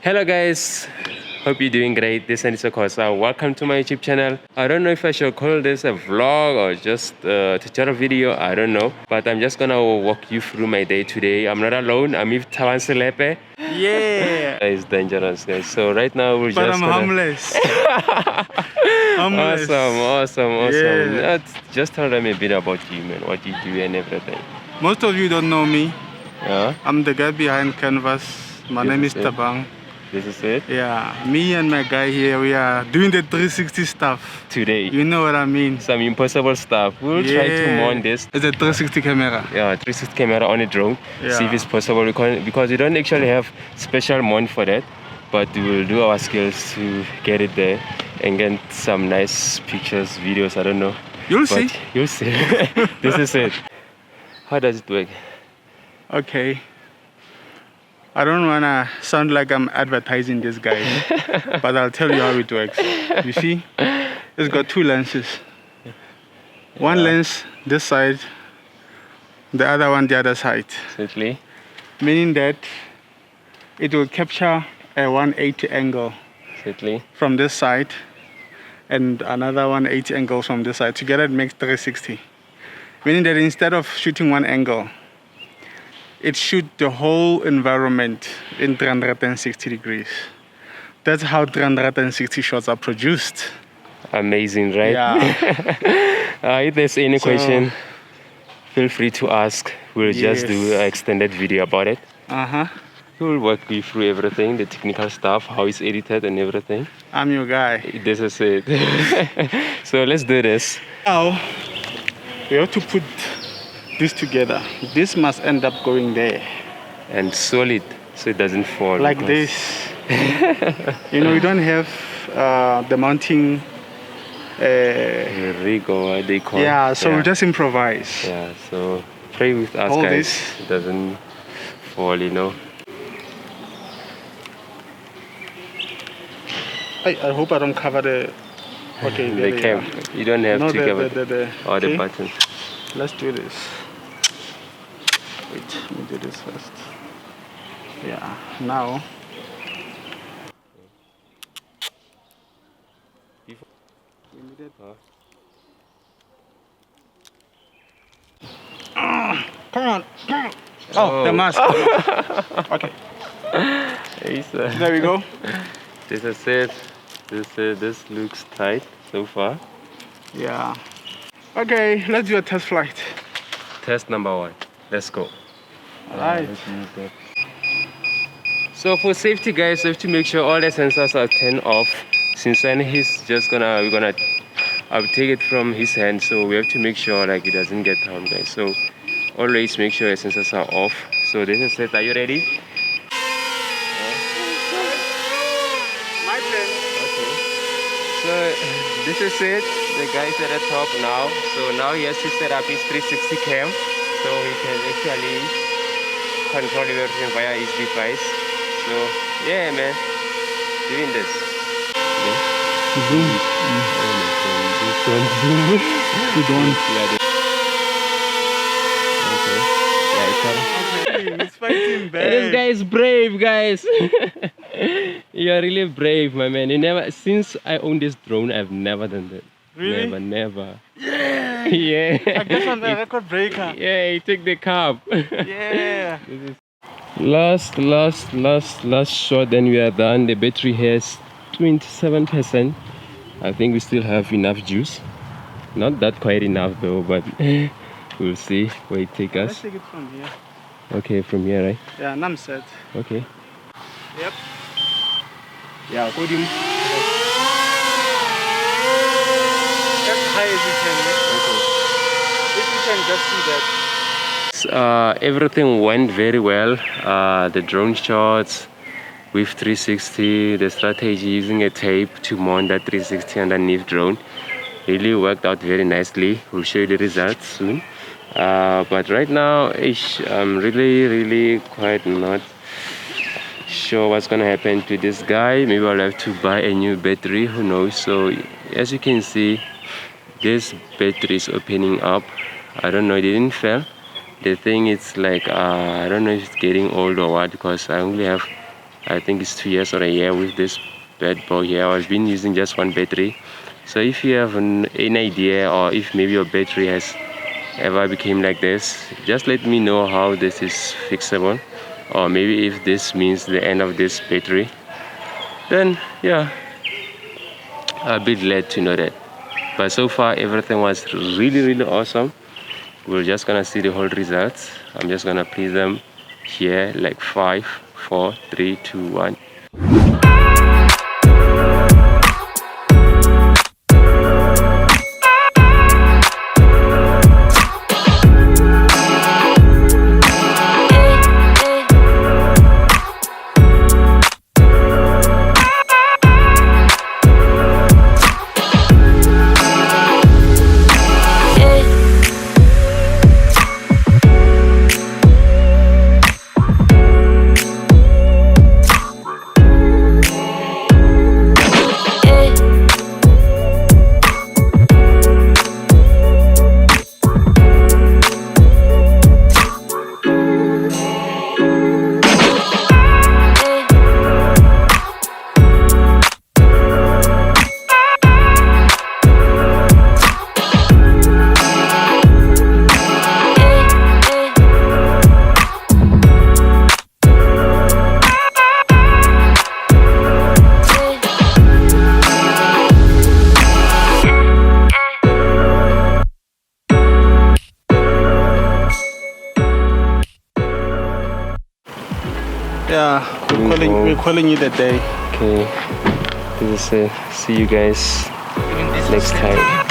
Hello guys, hope you're doing great. This is COSSA. Welcome to my YouTube channel. I don't know if I should call this a vlog or just a tutorial video, I don't know. But I'm just gonna walk you through my day today. I'm not alone, I'm with Tawan Selepe. Yeah! It's dangerous guys. So right now we're But just I'm harmless. Harmless. Awesome. Yeah. Just tell them a bit about you, man, what you do and everything. Most of you don't know me. Yeah? I'm the guy behind canvas. My name is Tabang. This is it? Yeah, me and my guy here, we are doing the 360 stuff. Today. You know what I mean? Some impossible stuff. We'll try to mount this. It's a 360 camera. Yeah, 360 camera on a drone. Yeah. See if it's possible because we don't actually have special mount for that. But we will do our skills to get it there and get some nice pictures, videos, I don't know. You'll see. You'll see. This is it. How does it work? Okay. I don't wanna sound like I'm advertising this guy, but I'll tell you how it works. You see, it's got two lenses. One lens this side, the other one the other side. Exactly. Meaning that it will capture a 180 angle Exactly. from this side and another 180 angle from this side. Together it makes 360. Meaning that instead of shooting one angle, it shoots the whole environment in 360 degrees. That's how 360 shots are produced. Amazing, right? Yeah. If there's any question, feel free to ask. We'll just do an extended video about it. We'll walk you through everything, the technical stuff, how it's edited and everything. I'm your guy. This is it. So let's do this. Now, we have to put this together. This must end up going there. And solid, so it doesn't fall. Like this. You know, we don't have the mounting Ricoh, they call it. Yeah, so we'll just improvise. Yeah, so pray with us, Hold guys. this. It doesn't fall, you know. I hope I don't cover the... Okay, the cam. You don't have to cover the button. Let's do this. Wait, let me do this first. Yeah, now. Come on. Oh, the mask. Okay. There we go. This is it. This looks tight so far. Yeah. Okay, let's do a test flight. Test number 1. Let's go. Alright. So for safety, guys, we have to make sure all the sensors are turned off. Since then he's just I'll take it from his hand, so we have to make sure like it doesn't get harmed, guys. So always make sure the sensors are off. So this is it. Are you ready? My turn. Okay. So this is it. The guy is at the top now. So now he has to set up his 360 cam, so he can actually control everything via his device. So yeah, man, doing this. Zoom. This one zoom. Good one. Yeah. Okay. Yeah, it's Okay, it's fighting back. This guy is brave, guys. You are really brave, my man. Since I own this drone, I've never done that. Really? Never. Yeah. Yeah. I guess I'm the record breaker. Yeah, he took the cup. Yeah. Last shot, then we are done. The battery has 27%. I think we still have enough juice. Not that quite enough though, but we'll see where it takes us. Let's take it from here. Okay, from here, right? Yeah, and I'm set. Okay. Yep. Yeah, podium. As high as you can. Okay. If you can just see that. Everything went very well. The drone shots with 360, the strategy using a tape to mount that 360 underneath drone really worked out very nicely. We'll show you the results soon. But right now I'm really quite not sure what's gonna happen to this guy. Maybe I'll have to buy a new battery, who knows. So as you can see, this battery is opening up. I don't know, it didn't fail. The thing is like I don't know if it's getting old or what, because I only have I think it's 2 years or a year with this bad boy here. I've been using just one battery. So if you have an idea, or if maybe your battery has ever became like this, just let me know how this is fixable, or maybe if this means the end of this battery, then yeah, I'll be glad to know that. But so far everything was really awesome. We're just gonna see the whole results. I'm just gonna play them here, like 5, 4, 3, 2, 1. Yeah, we're calling it a day. Okay, this is it. See you guys next time.